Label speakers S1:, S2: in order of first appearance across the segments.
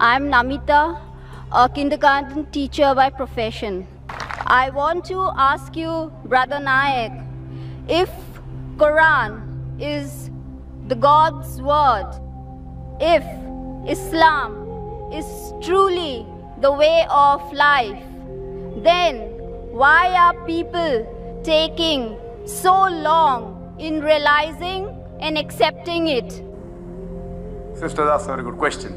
S1: I am Namita, a kindergarten teacher by profession. I want to ask you, Brother Naik, if Quran is the God's word, if Islam is truly the way of life, then why are people taking so long in realizing and accepting it?
S2: Sister, that's a very good question.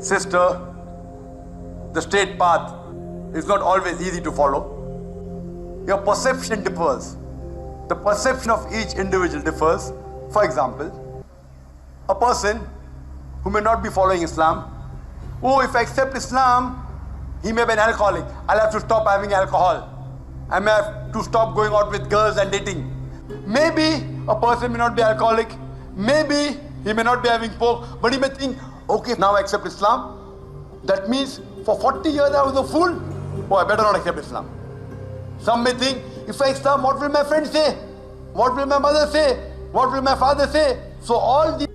S2: Sister, the straight path is not always easy to follow. Your perception differs. The perception of each individual differs. For example, a person who may not be following Islam, oh, if I accept Islam, he may be an alcoholic. I'll have to stop having alcohol. I may have to stop going out with girls and dating. Maybe a person may not be alcoholic. Maybe he may not be having pork, but he may think, okay, now I accept Islam. That means for 40 years I was a fool. Oh, I better not accept Islam. Some may think, if I Islam, what will my friends say? What will my mother say? What will my father say? So all the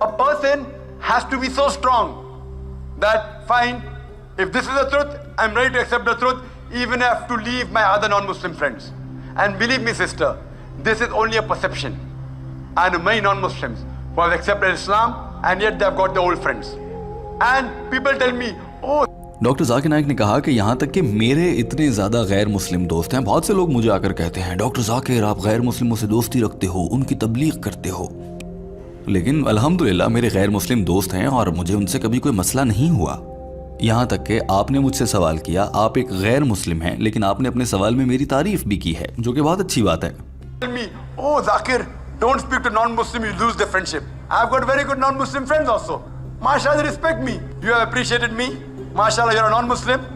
S2: a person has to be so strong that fine, if this is the truth, I'm ready to accept the truth, even if I have to leave my other non-Muslim friends. And believe me, sister, this is only a perception. I know many non-Muslims who have accepted Islam and yet they have got their old friends. And people tell me, oh,
S3: doctor Zakir Naik نے کہا کہ یہاں تک کہ میرے اتنے زیادہ غیر مسلم دوست ہیں، بہت سے لوگ مجھے آ کر کہتے ہیں ڈاکٹر ذاکر آپ غیر مسلموں سے دوستی رکھتے ہو، ان کی تبلیغ کرتے ہو، لیکن الحمدللہ میرے غیر مسلم دوست ہیں اور مجھے ان سے کبھی کوئی مسئلہ نہیں ہوا. یہاں تک کہ آپ نے مجھ سے سوال کیا، آپ ایک غیر مسلم ہیں لیکن آپ نے اپنے سوال میں میری تعریف بھی کی ہے، جو کہ بہت اچھی بات ہے.
S2: Tell me, oh Zakir, don't speak to non-Muslim, you lose their friendship. I've got very good non-Muslim friends also. MashaAllah, they respect me. You have appreciated me. MashaAllah, you're a non-Muslim.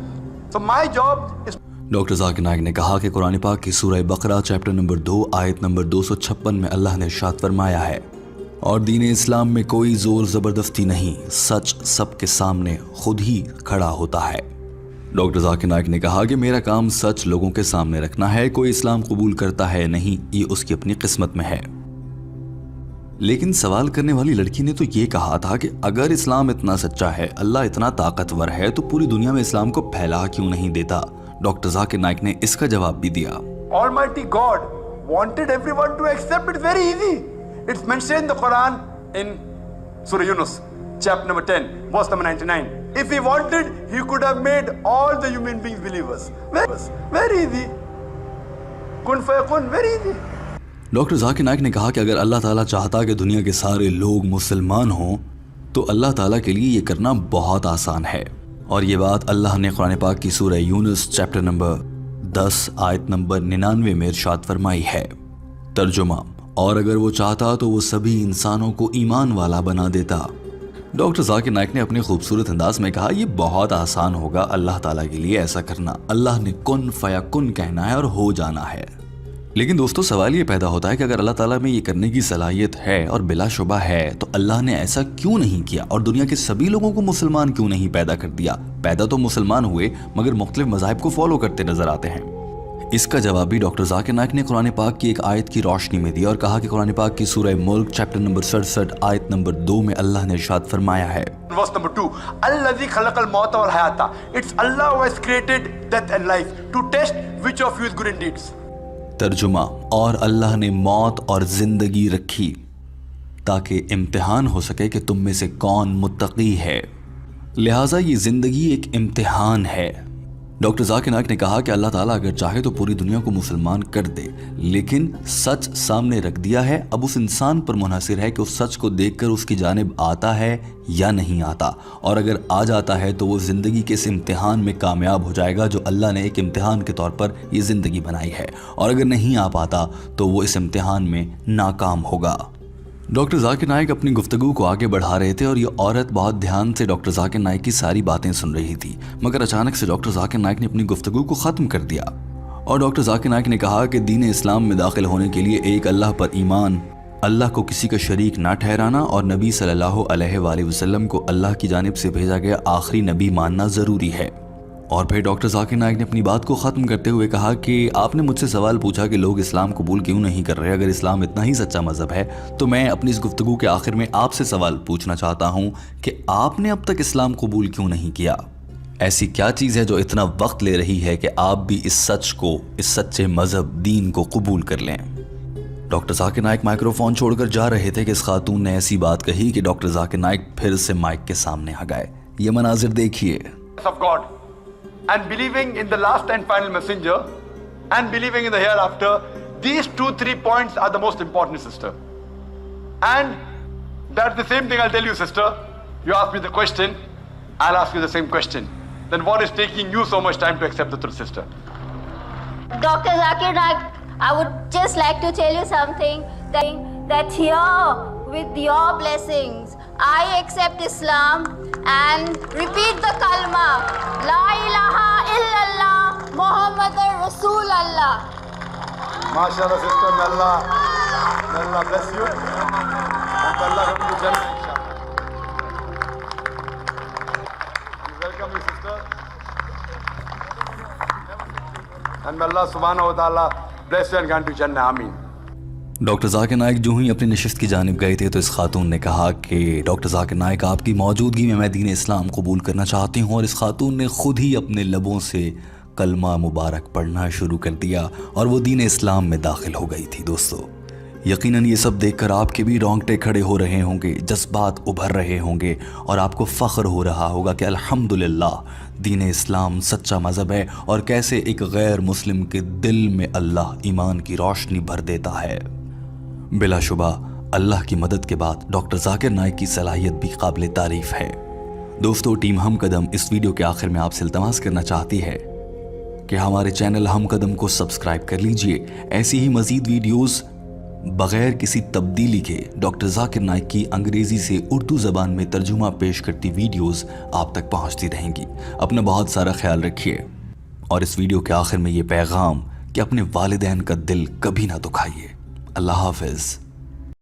S2: So my job is...
S3: doctor Zakir Naik نے کہا کہ قرآن پاک کی سورہ بقرہ chapter number 2 آیت number 256 میں اللہ نے ارشاد فرمایا ہے، اور دین اسلام میں کوئی زور زبردستی نہیں، سچ سب کے سامنے خود ہی کھڑا ہوتا ہے. ڈاکٹر ذاکر نائک نے کہا کہ میرا کام سچ لوگوں کے سامنے رکھنا ہے، کوئی اسلام قبول کرتا ہے نہیں، یہ اس کی اپنی قسمت میں ہے. لیکن سوال کرنے والی لڑکی نے تو یہ کہا تھا کہ اگر اسلام اتنا سچا ہے، اللہ اتنا طاقتور ہے، تو پوری دنیا میں اسلام کو پھیلا کیوں نہیں دیتا؟ ڈاکٹر ذاکر نائک نے اس کا جواب بھی دیا.
S2: Almighty God wanted everyone to accept it very easy. It's mentioned in the Quran in Surah Yunus, chapter number 10, verse number 99. If he wanted, he could have made all the human beings believers. Very easy. Kun fayakun, very easy.
S3: Doctor Zakir Naik نے کہا کہ اگر اللہ تعالیٰ چاہتا کہ دنیا کے سارے لوگ مسلمان ہوں تو اللہ تعالیٰ کے لیے یہ کرنا بہت آسان ہے. اور یہ بات اللہ نے قرآن پاک کی سورہ یونس چیپٹر نمبر 10 آیت نمبر 99 میں ارشاد فرمائی ہے. ترجمہ: اور اگر وہ چاہتا تو وہ سبھی انسانوں کو ایمان والا بنا دیتا. ڈاکٹر ذاکر نائک نے اپنے خوبصورت انداز میں کہا یہ بہت آسان ہوگا اللہ تعالیٰ کے لیے ایسا کرنا. اللہ نے کن فیکن کہنا ہے اور ہو جانا ہے. لیکن دوستو سوال یہ پیدا ہوتا ہے کہ اگر اللہ تعالیٰ میں یہ کرنے کی صلاحیت ہے اور بلا شبہ ہے تو اللہ نے ایسا کیوں نہیں کیا اور دنیا کے سبھی لوگوں کو مسلمان کیوں نہیں پیدا کر دیا؟ پیدا تو مسلمان ہوئے مگر مختلف مذاہب کو فالو کرتے نظر آتے ہیں. اس کا جواب بھی ڈاکٹر ذاکر نائک نے قرآن پاک کی ایک آیت کی روشنی میں دیا اور کہا کہ قرآن پاک کی سورہ ملک چیپٹر نمبر 67 آیت نمبر 2 میں اللہ نے ارشاد فرمایا ہے.
S2: Verse number 2, الذی خلق الموت والحیات. It's Allah who has created death and life to test which of you is good in deeds.
S3: ترجمہ: اور اللہ نے موت اور زندگی رکھی تاکہ امتحان ہو سکے کہ تم میں سے کون متقی ہے. لہٰذا یہ زندگی ایک امتحان ہے. ڈاکٹر ذاکر نائک نے کہا کہ اللہ تعالیٰ اگر چاہے تو پوری دنیا کو مسلمان کر دے، لیکن سچ سامنے رکھ دیا ہے. اب اس انسان پر منحصر ہے کہ اس سچ کو دیکھ کر اس کی جانب آتا ہے یا نہیں آتا، اور اگر آ جاتا ہے تو وہ زندگی کے اس امتحان میں کامیاب ہو جائے گا جو اللہ نے ایک امتحان کے طور پر یہ زندگی بنائی ہے، اور اگر نہیں آ پاتا تو وہ اس امتحان میں ناکام ہوگا. ڈاکٹر ذاکر نائک اپنی گفتگو کو آگے بڑھا رہے تھے اور یہ عورت بہت دھیان سے ڈاکٹر ذاکر نائک کی ساری باتیں سن رہی تھی، مگر اچانک سے ڈاکٹر ذاکر نائک نے اپنی گفتگو کو ختم کر دیا. اور ڈاکٹر ذاکر نائک نے کہا کہ دین اسلام میں داخل ہونے کے لیے ایک اللہ پر ایمان، اللہ کو کسی کا شریک نہ ٹھہرانا اور نبی صلی اللہ علیہ وآلہ وسلم کو اللہ کی جانب سے بھیجا گیا آخری نبی ماننا ضروری ہے. اور پھر ڈاکٹر ذاکر نائک نے اپنی بات کو ختم کرتے ہوئے کہا کہ آپ نے مجھ سے سوال پوچھا کہ لوگ اسلام قبول کیوں نہیں کر رہے. اگر اسلام اتنا ہی سچا مذہب ہے تو میں اپنی اس گفتگو کے آخر میں آپ سے سوال پوچھنا چاہتا ہوں کہ آپ نے اب تک اسلام قبول کیوں نہیں کیا؟ ایسی کیا چیز ہے جو اتنا وقت لے رہی ہے کہ آپ بھی اس سچ کو، اس سچے مذہب دین کو قبول کر لیں؟ Doctor Zakir Naik micro phone چھوڑ کر جا رہے تھے کہ اس خاتون نے ایسی بات کہی کہ ڈاکٹر ذاکر نائک پھر سے مائک کے سامنے آ گئے. یہ مناظر دیکھیے.
S2: Of God and believing in the last and final messenger and believing in the hereafter, these 2-3 points are the most important, sister. And that's the same thing I'll tell you, sister. You ask me the question, I'll ask you the same question. Then what is taking you so much time to accept the truth, sister?
S1: Dr. Zakir Naik, I would just like to tell you something that here with your blessings I accept Islam and repeat the kalma La ilaha illallah Muhammadur Rasulullah.
S2: MashaAllah, sister. May Allah bless you and Allah help you Jannah, inshallah. We welcome you, sister, and may Allah subhanahu wa ta'ala bless you and grant you Jannah. Ameen.
S3: Doctor Zakir Naik جو ہی اپنی نشست کی جانب گئے تھے تو اس خاتون نے کہا کہ ڈاکٹر ذاکر نائک آپ کی موجودگی میں دین اسلام قبول کرنا چاہتی ہوں، اور اس خاتون نے خود ہی اپنے لبوں سے کلمہ مبارک پڑھنا شروع کر دیا اور وہ دین اسلام میں داخل ہو گئی تھی. دوستو یقیناً یہ سب دیکھ کر آپ کے بھی رونگٹے کھڑے ہو رہے ہوں گے، جذبات ابھر رہے ہوں گے اور آپ کو فخر ہو رہا ہوگا کہ الحمدللہ دین اسلام سچا مذہب ہے اور کیسے ایک غیر مسلم کے دل میں اللہ ایمان کی روشنی بھر دیتا ہے۔ بلا شبہ اللہ کی مدد کے بعد ڈاکٹر ذاکر نائک کی صلاحیت بھی قابل تعریف ہے۔ دوستو، ٹیم ہم قدم اس ویڈیو کے آخر میں آپ سے التماس کرنا چاہتی ہے کہ ہمارے چینل ہم قدم کو سبسکرائب کر لیجئے۔ ایسی ہی مزید ویڈیوز بغیر کسی تبدیلی کے ڈاکٹر ذاکر نائک کی انگریزی سے اردو زبان میں ترجمہ پیش کرتی ویڈیوز آپ تک پہنچتی رہیں گی۔ اپنا بہت سارا خیال رکھیے اور اس ویڈیو کے آخر میں یہ پیغام کہ اپنے والدین کا دل کبھی نہ دکھائیے۔ اللہ حافظ۔